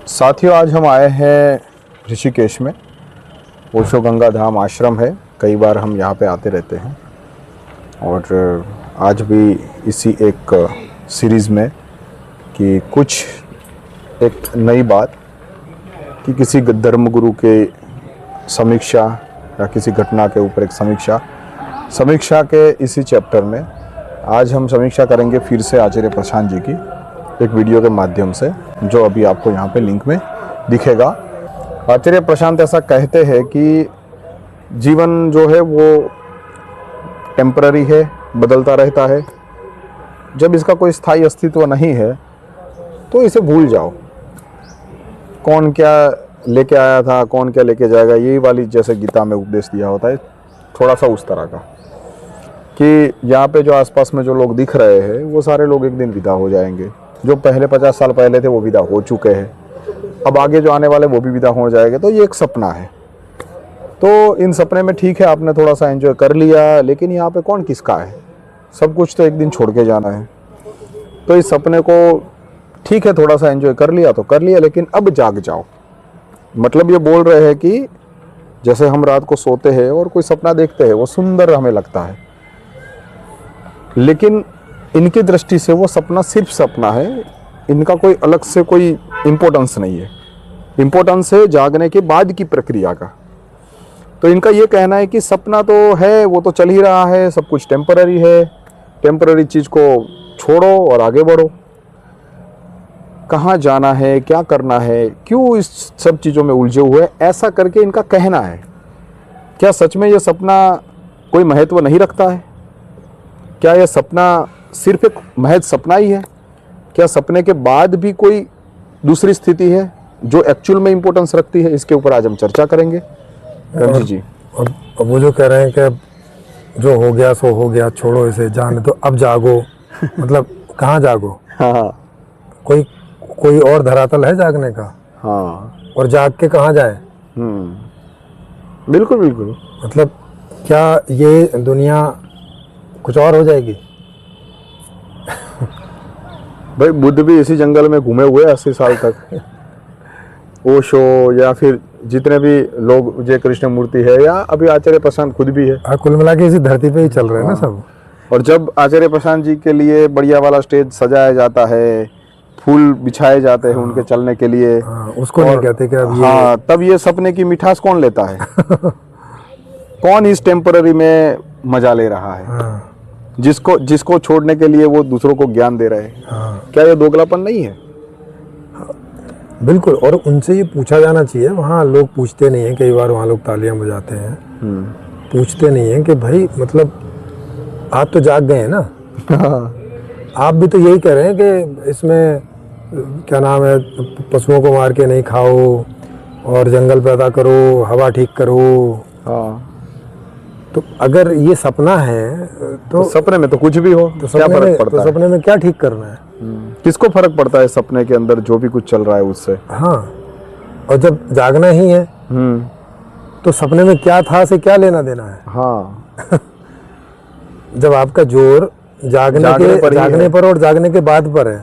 साथियों, आज हम आए हैं ऋषिकेश में। ओशो गंगा धाम आश्रम है। कई बार हम यहाँ पे आते रहते हैं और आज भी इसी एक सीरीज़ में कि कुछ एक नई बात कि किसी धर्मगुरु के समीक्षा या किसी घटना के ऊपर एक समीक्षा के इसी चैप्टर में आज हम समीक्षा करेंगे फिर से आचार्य प्रशांत जी की एक वीडियो के माध्यम से, जो अभी आपको यहाँ पे लिंक में दिखेगा। आचार्य प्रशांत ऐसा कहते हैं कि जीवन जो है वो टेम्पररी है, बदलता रहता है। जब इसका कोई स्थायी अस्तित्व नहीं है तो इसे भूल जाओ। कौन क्या लेके आया था, कौन क्या लेके जाएगा, यही वाली जैसे गीता में उपदेश दिया होता है, थोड़ा सा उस तरह का कि यहाँ पे जो आसपास में जो लोग दिख रहे हैं वो सारे लोग एक दिन विदा हो जाएंगे। जो पहले 50 साल पहले थे वो विदा हो चुके हैं, अब आगे जो आने वाले वो भी विदा हो जाएंगे। तो ये एक सपना है। तो इन सपने में ठीक है, आपने थोड़ा सा एंजॉय कर लिया, लेकिन यहाँ पे कौन किसका है? सब कुछ तो एक दिन छोड़ के जाना है। तो इस सपने को ठीक है, थोड़ा सा एंजॉय कर लिया तो कर लिया, लेकिन अब जाग जाओ। मतलब ये बोल रहे हैं कि जैसे हम रात को सोते हैं और कोई सपना देखते हैं, वो सुंदर हमें लगता है, लेकिन इनकी दृष्टि से वो सपना सिर्फ सपना है। इनका कोई अलग से कोई इम्पोर्टेंस नहीं है। इम्पोर्टेंस है जागने के बाद की प्रक्रिया का। तो इनका ये कहना है कि सपना तो है, वो तो चल ही रहा है, सब कुछ टेम्पररी है। टेम्पररी चीज़ को छोड़ो और आगे बढ़ो। कहाँ जाना है, क्या करना है, क्यों इस सब चीज़ों में उलझे हुए, ऐसा करके इनका कहना है। क्या सच में ये सपना कोई महत्व नहीं रखता है? क्या यह सपना सिर्फ एक महज सपना ही है? क्या सपने के बाद भी कोई दूसरी स्थिति है जो एक्चुअल में इम्पोर्टेंस रखती है? इसके ऊपर आज हम चर्चा करेंगे। रमजी जी, और वो जो कह रहे हैं कि जो हो गया सो हो गया, छोड़ो इसे, जाने तो अब जागो। मतलब कहाँ जागो? हाँ कोई और धरातल है जागने का? हाँ, और जाग के कहाँ जाए? बिल्कुल बिल्कुल। मतलब क्या ये दुनिया कुछ और हो जाएगी? भाई, बुद्ध भी इसी जंगल में घूमे हुए 80 साल तक। ओशो या फिर जितने भी लोग, जय कृष्ण मूर्ति है, या अभी आचार्य प्रशांत खुद भी है। कुल मिला के इसी धरती पे ही चल रहे हैं ना सब। और जब आचार्य प्रशांत जी के लिए बढ़िया वाला स्टेज सजाया जाता है, फूल बिछाए जाते हैं उनके चलने के लिए, उसको नहीं कहते कि अब ये, तब ये सपने की मिठास कौन लेता है? कौन इस टेम्पररी में मजा ले रहा है? जिसको छोड़ने के लिए वो दूसरों को ज्ञान दे रहे हैं। क्या ये दोगलापन नहीं है? बिल्कुल। और उनसे ये पूछा जाना चाहिए। वहाँ लोग पूछते नहीं हैं, कई बार वहाँ लोग तालियां बजाते हैं, पूछते नहीं हैं कि भाई मतलब आप तो जाग गए हैं ना। आप भी तो यही कह रहे हैं कि इसमें क्या नाम है, पशुओं को मार के नहीं खाओ और जंगल पैदा करो, हवा ठीक करो। हाँ, तो अगर ये सपना है तो सपने में तो कुछ भी हो, तो क्या फर्क पड़ता है? सपने में क्या ठीक करना है? किसको फर्क पड़ता है सपने के अंदर जो भी कुछ चल रहा है उससे? हाँ, और जब जागना ही है तो सपने में क्या था से क्या लेना देना है? हाँ। जब आपका जोर जागने पर और जागने के बाद पर है,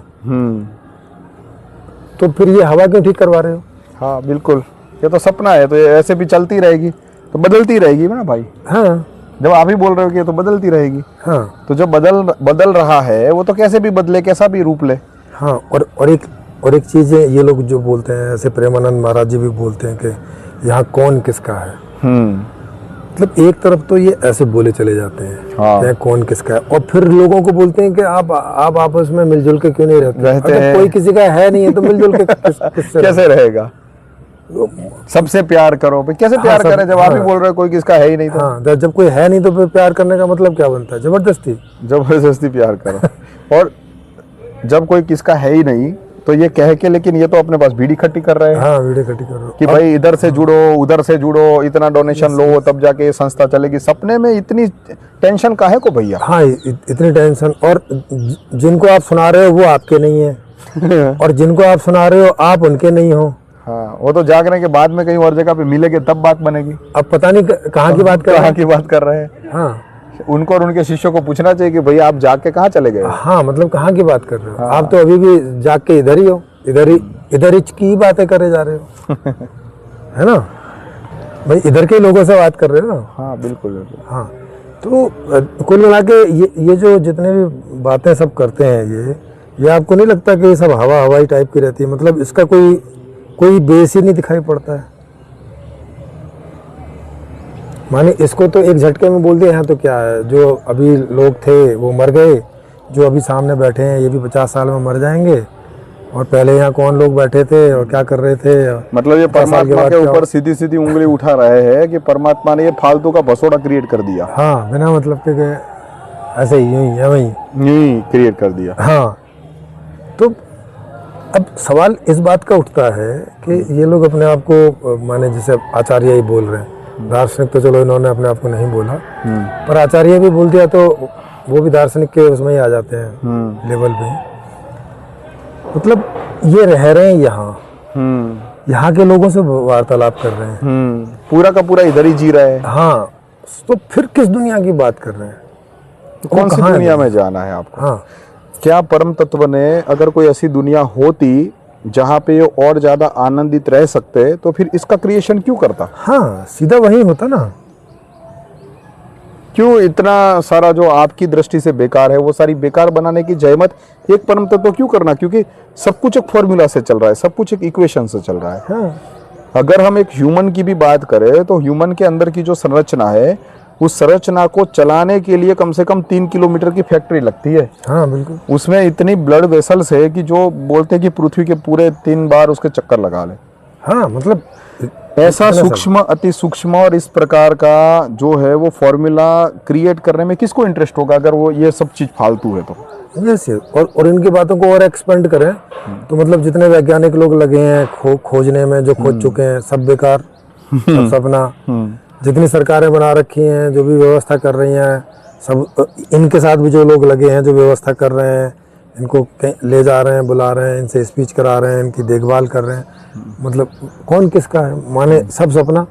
तो फिर ये हवा क्यों ठीक करवा रहे हो? हाँ बिल्कुल, ये तो सपना है, तो ये ऐसे भी चलती रहेगी, तो बदलती रहेगी ना भाई। हाँ, जब आप ही बोल रहे हो कि ये तो बदलती रहेगी, हाँ, तो जो बदल रहा है वो तो कैसे भी बदले, कैसा भी रूप ले। हाँ। और एक चीज है, ये लोग जो बोलते हैं, ऐसे प्रेमानंद महाराज जी भी बोलते हैं कि यहाँ कौन किसका है। मतलब एक तरफ तो ये ऐसे बोले चले जाते हैं, हाँ, कौन किसका है, और फिर लोगों को बोलते हैं कि आप आपस में मिलजुल के क्यों नहीं रहते हैं? कोई किसी का है नहीं है तो मिलजुल के किससे कैसे रहेगा? सबसे प्यार करो भाई, कैसे प्यार करें जब आप ही बोल रहे हो कोई किसका है ही नहीं? तो हाँ, जब कोई है नहीं तो फिर प्यार करने का मतलब क्या बनता है? जबरदस्ती प्यार करो। और जब कोई किसका है ही नहीं तो ये कह के, लेकिन ये तो अपने पास भीड़ इकट्ठी कर रहे हैं। हाँ, भीड़ इकट्ठी करो कि भाई इधर से जुड़ो, उधर से जुड़ो, इतना डोनेशन लो, तब जाके ये संस्था चलेगी। सपने में इतनी टेंशन काहे को भैया? हाँ, इतनी टेंशन। और जिनको आप सुना रहे हो वो आपके नहीं है और जिनको आप सुना रहे हो आप उनके नहीं हो। हाँ, वो तो जागने के बाद में कहीं और जगह पे मिलेंगे तब बात बनेगी। अब पता नहीं कहाँ की बात कर रहे हैं। हाँ, उनको और उनके शिष्यों को पूछना चाहिए कि भैया आप जाग के कहाँ चले गए? हाँ, मतलब कहाँ की बात कर रहे हो? आप तो अभी भी जाग के इधर ही हो, इधर ही इधर इच की बातें करे जा रहे हो है ना भाई, इधर के लोगों से बात कर रहे हो ना। हाँ बिल्कुल बिल्कुल। हाँ, तो कुल मिला के ये जो जितने भी बातें सब करते हैं, ये आपको नहीं लगता कि ये सब हवा हवाई टाइप की रहती है? मतलब इसका कोई बेस ही नहीं दिखाई पड़ता है। माने इसको तो एक झटके में बोल दिया यहाँ, तो क्या है, जो अभी लोग थे वो मर गए, जो अभी सामने बैठे हैं ये भी 50 साल में मर जाएंगे, और पहले यहाँ कौन लोग बैठे थे और क्या कर रहे थे। मतलब ये परमात्मा के ऊपर सीधी सीधी उंगली उठा रहे हैं कि परमात्मा ने ये फालतू का भसोड़ा क्रिएट कर दिया। हाँ, बिना मतलब के ऐसे ही यूं ही वही क्रिएट कर दिया। हाँ, तो अब सवाल इस बात का उठता है कि ये लोग अपने आप को, माने जैसे आचार्य ही बोल रहे हैं, दार्शनिक तो चलो इन्होंने अपने आप को नहीं बोला, पर आचार्य भी बोल दिया तो वो भी दार्शनिक के उसमें ही आ जाते हैं लेवल पे। मतलब ये रह रहे हैं यहाँ के लोगों से वार्तालाप कर रहे हैं, पूरा का पूरा इधर ही जी रहे हैं। हाँ, तो फिर किस दुनिया की बात कर रहे हैं? तो कौन सी दुनिया में जाना है आपको? हाँ, क्या परम तत्व ने अगर कोई ऐसी दुनिया होती जहाँ पे ये और ज्यादा आनंदित रह सकते, तो फिर इसका क्रिएशन क्यों करता? हाँ, सीधा वही होता ना। क्यों इतना सारा जो आपकी दृष्टि से बेकार है वो सारी बेकार बनाने की जहमत एक परम तत्व क्यों करना? क्योंकि सब कुछ एक फॉर्मूला से चल रहा है, सब कुछ एक इक्वेशन से चल रहा है। हाँ, अगर हम एक ह्यूमन की भी बात करें तो ह्यूमन के अंदर की जो संरचना है, उस संरचना को चलाने के लिए कम से कम 3 किलोमीटर की फैक्ट्री लगती है। हाँ, बिल्कुल। उसमें इतनी ब्लड वेसल्स है कि जो बोलते हैं कि पृथ्वी के पूरे 3 बार उसके चक्कर लगा ले। हाँ, मतलब ऐसा सूक्ष्म, अति सूक्ष्म और इस प्रकार का जो है वो फॉर्मूला क्रिएट करने में किसको इंटरेस्ट होगा अगर वो ये सब चीज फालतू है तो? यस, और इनकी बातों को और एक्सपेंड करें तो मतलब जितने वैज्ञानिक लोग लगे हैं खोजने में, जो खोज चुके हैं, सब बेकार, सब सपना। जितनी सरकारें बना रखी हैं, जो भी व्यवस्था कर रही हैं, सब इनके साथ भी जो लोग लगे हैं, जो व्यवस्था कर रहे हैं, इनको ले जा रहे हैं, बुला रहे हैं, इनसे स्पीच करा रहे हैं, इनकी देखभाल कर रहे हैं, मतलब कौन किसका है? माने सब सपना।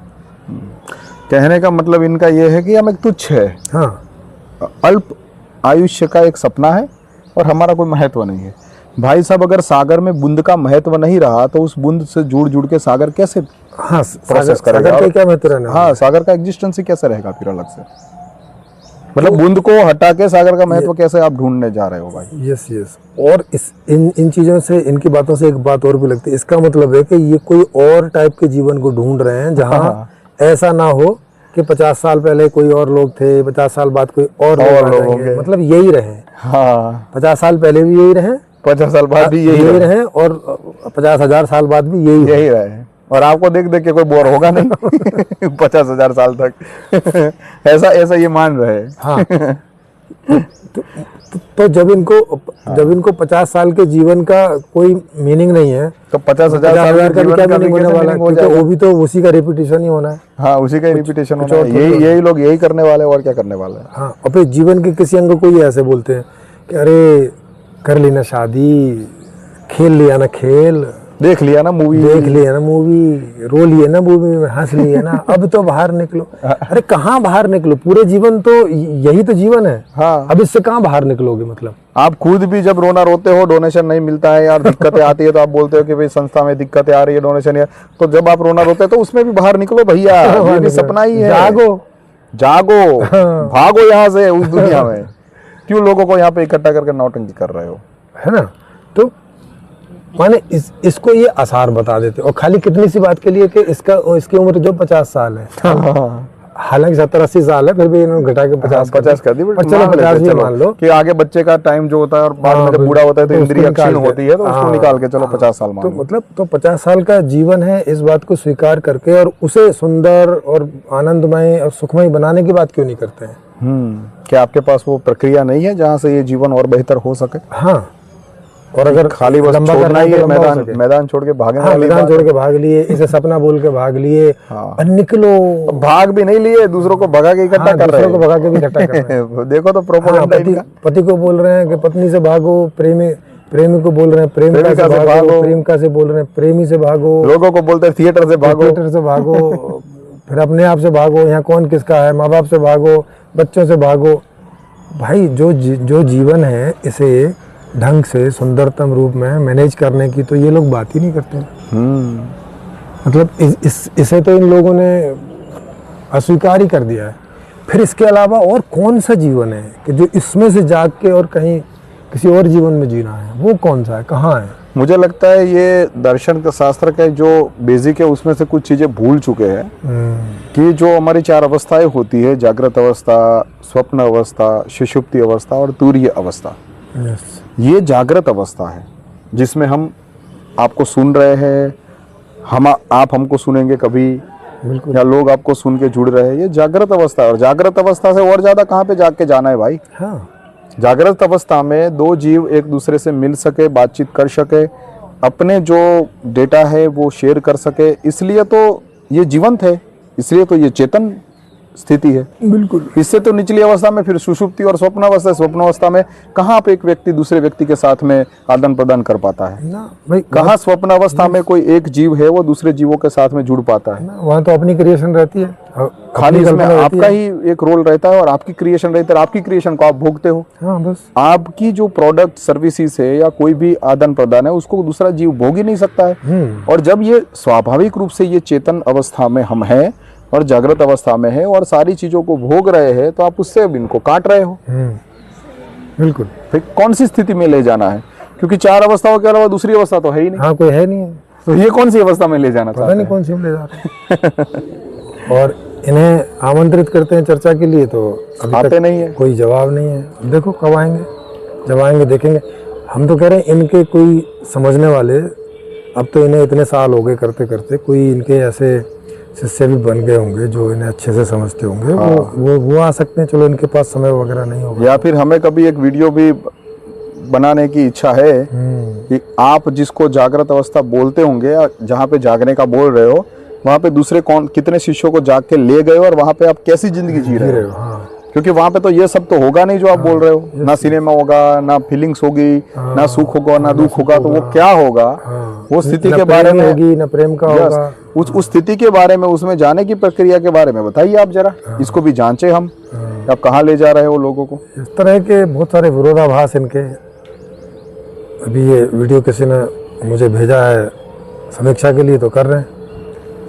कहने का मतलब इनका ये है कि हम एक तुच्छ है, हाँ, अल्प आयुष्य का एक सपना है और हमारा कोई महत्व नहीं है। भाई साहब, अगर सागर में बूंद का महत्व नहीं रहा तो उस बूंद से जुड़ के सागर कैसे हाँ, प्रोसेस करेगा? सागर के क्या महत्व रहना? हाँ, सागर का एग्जिस्टेंस ही कैसे रहेगा फिर अलग से? मतलब बूंद को हटा के सागर का महत्व कैसे आप ढूंढने जा रहे हो भाई? यस। और इन चीजों से, इनकी बातों से एक बात और भी लगती है। इसका मतलब है कि ये कोई और टाइप के जीवन को ढूंढ रहे हैं जहाँ ऐसा ना हो कि 50 साल पहले कोई और लोग थे, 50 साल बाद कोई और लोग होंगे, मतलब यही रहे। हाँ, 50 साल पहले भी यही रहे, 50 साल बाद भी यही रहे, और 50,000 साल बाद भी यही रहे। और आपको देख देख के कोई बोर होगा नहीं 50,000 साल तक ऐसा ये मान रहे हैं। हाँ, तो जब इनको 50 साल के जीवन का कोई मीनिंग नहीं है तो 50,000 साल का भी क्या मीनिंग होने वाला है? क्योंकि वो भी तो उसी का रिपीटेशन ही होना है। हाँ, उसी का रिपीटेशन होना है। यही लोग यही करने वाले और क्या करने वाले हैं। हाँ, और फिर जीवन के किसी अंग को ये ऐसे बोलते हैं कि अरे कर ली ना शादी, खेल लिया ना खेल, देख लिया ना मूवी, रो लिए ना मूवी में, हंस लिए ना, अब तो बाहर निकलो। अरे कहाँ बाहर निकलो? पूरे जीवन तो यही तो जीवन है। हाँ, अब इससे कहाँ बाहर निकलोगे? मतलब आप खुद भी जब रोते हो, डोनेशन नहीं मिलता है यार, दिक्कतें आती है, तो आप बोलते हो कि भाई संस्था में दिक्कतें आ रही है, डोनेशन है। तो जब आप रोते हो तो उसमें भी बाहर निकलो भैया, ये भी सपना ही है। जागो भागो यहाँ से उस दुनिया में। क्यों लोगों को यहाँ पे इकट्ठा करके नौटंकी कर रहे हो? है ना? तो माने इसको ये आसार बता देते, और खाली कितनी सी बात के लिए कि इसकी उम्र जो 50 साल है, हालांकि 70-80 साल है, फिर भी इन्होंने घटा के 50 कर दी। चलो 50 भी मान लो कि आगे बच्चे का टाइम जो होता है और बाद में जब बूढ़ा होता है तो इंद्रिय क्षीण होती है, तो उसको निकाल के चलो 50 साल मान लो। तो मतलब तो 50 साल का जीवन है, इस बात को स्वीकार करके और उसे सुंदर और आनंदमय और सुखमय बनाने की बात क्यों नहीं करते हैं? क्या आपके पास वो प्रक्रिया नहीं है जहाँ से ये जीवन और बेहतर हो सके? हाँ, और अगर खाली बस छोड़ना ही है, मैदान छोड़ के भागने वाली मैदान छोड़ के भाग लिए, इसे सपना बोल के भाग लिए, निकलो। भाग भी नहीं लिए, दूसरों को भगा के इकट्ठा कर रहे हैं, दूसरों को भगा के भी इकट्ठा कर रहे हैं। देखो तो प्रोपोगेंडा इनका। पति को बोल रहे हैं कि पत्नी से भागो, प्रेमी को बोल रहे हैं प्रेमिका से भागो, प्रेमिका से बोल रहे हैं प्रेमी से भागो, लोगों को बोलते हैं थिएटर से भागो, फिर अपने आप से भागो, यहाँ कौन किसका है, माँ बाप से भागो, बच्चों से भागो। भाई जो जीवन है, इसे ढंग से सुंदरतम रूप में मैनेज करने की तो ये लोग बात ही नहीं करते। मतलब इसे तो इन लोगों ने अस्वीकार ही कर दिया है। फिर इसके अलावा और कौन सा जीवन है कि जो इसमें से जाग के और कहीं किसी और जीवन में जीना है, वो कौन सा है, कहाँ है? मुझे लगता है ये दर्शन का शास्त्र के जो बेसिक है उसमें से कुछ चीजें भूल चुके हैं कि जो हमारी 4 अवस्थाएं होती है, जागृत अवस्था, स्वप्न अवस्था, सुषुप्ति अवस्था और तुरीय अवस्था। ये जागृत अवस्था है जिसमें हम आपको सुन रहे हैं, आप हमको सुनेंगे कभी, या लोग आपको सुन के जुड़ रहे हैं। ये जागृत अवस्था है और जागृत अवस्था से और ज्यादा कहाँ पे जाग के जाना है भाई। हाँ। जागृत अवस्था में 2 जीव एक दूसरे से मिल सके, बातचीत कर सके, अपने जो डेटा है वो शेयर कर सके, इसलिए तो ये जीवंत है, इसलिए तो ये चेतन स्थिति है। बिल्कुल। इससे तो निचली अवस्था में फिर सुषुप्ति और स्वप्न अवस्था में कहाँ पे एक व्यक्ति दूसरे व्यक्ति के साथ में आदान प्रदान कर पाता है ना भाई? कहाँ स्वप्न अवस्था में कोई एक जीव है वो दूसरे जीवों के साथ में जुड़ पाता है? वहाँ तो अपनी क्रिएशन रहती है, खाली इसमें आपका ही एक रोल रहता है और आपकी क्रिएशन रहती है, आपकी क्रिएशन को आप भोगते हो। हाँ, बस आपकी जो प्रोडक्ट सर्विसेज है या कोई भी आदान प्रदान है उसको दूसरा जीव भोग ही नहीं सकता है। और जब ये स्वाभाविक रूप से ये चेतन अवस्था में हम हैं और जागृत अवस्था में है और सारी चीजों को भोग रहे हैं, तो आप उससे अब इनको काट रहे हो। बिल्कुल। फिर कौन सी स्थिति में ले जाना है? क्योंकि 4 अवस्थाओं के अलावा दूसरी अवस्था तो है ही नहीं। हाँ, कोई है नहीं है। तो ये कौन सी अवस्था में ले जाना पता नहीं कौन सी हम ले जा रहे हैं। और इन्हें आमंत्रित करते हैं चर्चा के लिए तो अभी आते नहीं है, कोई जवाब नहीं है। देखो कब आएंगे, जब आएंगे देखेंगे। हम तो कह रहे हैं इनके कोई समझने वाले, अब तो इन्हें इतने साल हो गए करते करते, कोई इनके ऐसे शिष्य भी बन गए होंगे जो इन्हें अच्छे से समझते होंगे। वो आ सकते हैं। चलो इनके पास समय वगैरह नहीं होगा, या फिर हमें कभी एक वीडियो भी बनाने की इच्छा है कि आप जिसको जागृत अवस्था बोलते होंगे, जहाँ पे जागने का बोल रहे हो, वहाँ पे दूसरे कितने शिष्यों को जाग के ले गए और वहाँ पे आप कैसी जिंदगी जी रहे हो। हाँ। क्योंकि वहाँ पे तो ये सब तो होगा नहीं जो आप बोल रहे हो। ना सिनेमा होगा, ना फीलिंग्स होगी, ना सुख होगा, ना दुख होगा, तो वो क्या होगा? वो स्थिति के बारे में होगी, ना प्रेम का होगा। उस स्थिति के बारे में, उसमें जाने की प्रक्रिया के बारे में बताइए आप जरा। इसको भी जांचे हम, आप कहाँ ले जा रहे हो लोगों को। इस तरह के बहुत सारे विरोधाभास इनके। अभी ये वीडियो किसी ने मुझे भेजा है समीक्षा के लिए, तो कर रहे हैं।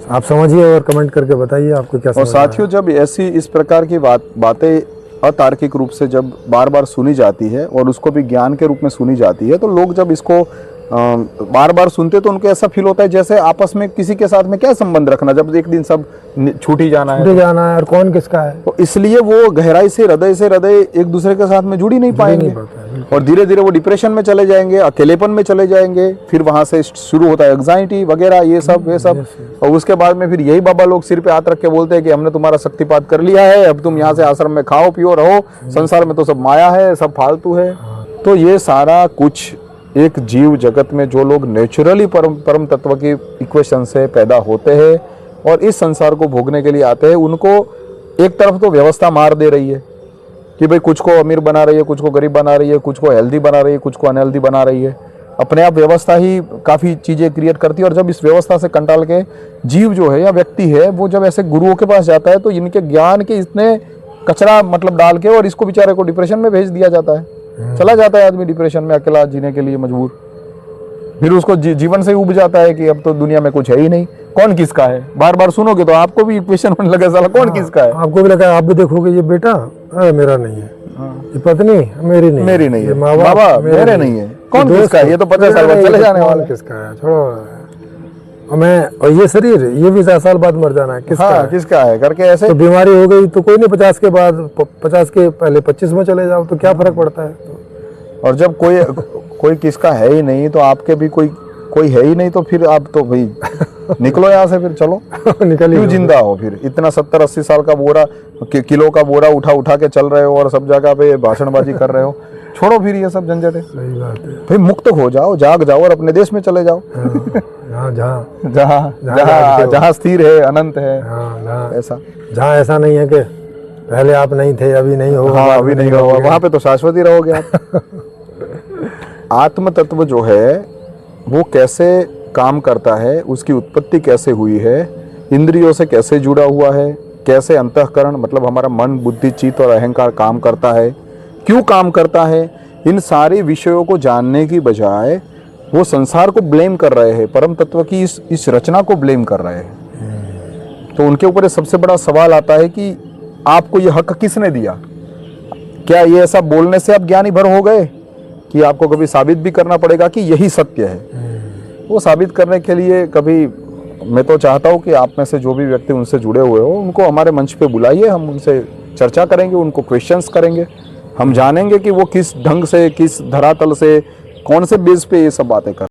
आप समझिए और कमेंट करके बताइए आपको क्या समझ। और साथियों, जब ऐसी इस प्रकार की बातें अतार्किक रूप से जब बार बार सुनी जाती है और उसको भी ज्ञान के रूप में सुनी जाती है, तो लोग जब इसको बार बार सुनते तो उनको ऐसा फील होता है जैसे आपस में किसी के साथ में क्या संबंध रखना, जब एक दिन सब छूट ही जाना है और कौन किसका है। तो इसलिए वो गहराई से हृदय एक दूसरे के साथ में जुड़ ही नहीं पाएंगे और धीरे धीरे वो डिप्रेशन में चले जाएंगे, अकेलेपन में चले जाएंगे। फिर वहां से शुरू होता है एंग्जाइटी वगैरह, ये सब। और उसके बाद में फिर यही बाबा लोग सिर पे हाथ रख के बोलते हैं कि हमने तुम्हारा शक्तिपात कर लिया है, अब तुम यहाँ से आश्रम में खाओ पियो रहो, संसार में तो सब माया है, सब फालतू है। तो ये सारा कुछ एक जीव जगत में जो लोग नेचुरली परम तत्व की इक्वेशन से पैदा होते हैं और इस संसार को भोगने के लिए आते हैं, उनको एक तरफ तो व्यवस्था मार दे रही है कि भाई कुछ को अमीर बना रही है, कुछ को गरीब बना रही है, कुछ को हेल्दी बना रही है, कुछ को अनहेल्दी बना रही है। अपने आप व्यवस्था ही काफ़ी चीज़ें क्रिएट करती है। और जब इस व्यवस्था से कंटाल के जीव जो है या व्यक्ति है, वो जब ऐसे गुरुओं के पास जाता है तो इनके ज्ञान के इतने कचरा मतलब डाल के और इसको बेचारे को डिप्रेशन में भेज दिया जाता है। चला जाता है आदमी डिप्रेशन में, अकेला जीने के लिए मजबूर। फिर उसको जीवन से उब जाता है कि अब तो दुनिया में कुछ है ही नहीं, कौन किसका है। बार बार सुनोगे तो आपको भी क्वेश्चन होने लगे, साला कौन किसका है। आपको भी लगा, आप भी देखोगे ये बेटा मेरा नहीं है, ये पत्नी मेरी नहीं है, बाबा मेरे नहीं है, कौन किसका है, ये तो 50 साल बाद चले जाने वाला, किसका है, छोड़ो। और ये शरीर, ये भी 50 साल बाद मर जाना है, किसका है करके ऐसे। तो बीमारी हो गई तो कोई नहीं, 50 के बाद 50 के पहले 25 में चले जाओ तो क्या फर्क पड़ता है। और जब कोई किसका है ही नहीं तो आपके भी कोई है ही नहीं, तो फिर आप तो भाई निकलो यहाँ से, फिर चलो निकल क्यों जिंदा हो। फिर इतना 70-80 साल का बोरा, किलो का बोरा उठा के चल रहे हो और सब जगह पे भाषणबाजी कर रहे हो। छोड़ो फिर ये सब झंझटे, सही बात है। फिर मुक्त हो जाओ, जाग जाओ और अपने देश में चले जाओ, जहाँ स्थिर है, अनंत है। ऐसा जहाँ ऐसा नहीं है कि पहले आप नहीं थे अभी नहीं हो, हाँ अभी नहीं होगा, वहां पे तो शाश्वती रहोगे आप। आत्म तत्व जो है वो कैसे काम करता है, उसकी उत्पत्ति कैसे हुई है, इंद्रियों से कैसे जुड़ा हुआ है, कैसे अंतःकरण मतलब हमारा मन, बुद्धि, चित्त और अहंकार काम करता है, क्यों काम करता है, इन सारे विषयों को जानने की बजाय वो संसार को ब्लेम कर रहे हैं, परम तत्व की इस रचना को ब्लेम कर रहे हैं। तो उनके ऊपर सबसे बड़ा सवाल आता है कि आपको ये हक किसने दिया? क्या ये ऐसा बोलने से आप ज्ञानी भर हो गए कि आपको कभी साबित भी करना पड़ेगा कि यही सत्य है? वो साबित करने के लिए कभी मैं तो चाहता हूँ कि आप में से जो भी व्यक्ति उनसे जुड़े हुए हो उनको हमारे मंच पे बुलाइए, हम उनसे चर्चा करेंगे, उनको क्वेश्चंस करेंगे, हम जानेंगे कि वो किस ढंग से, किस धरातल से, कौन से बेस पे ये सब बातें कर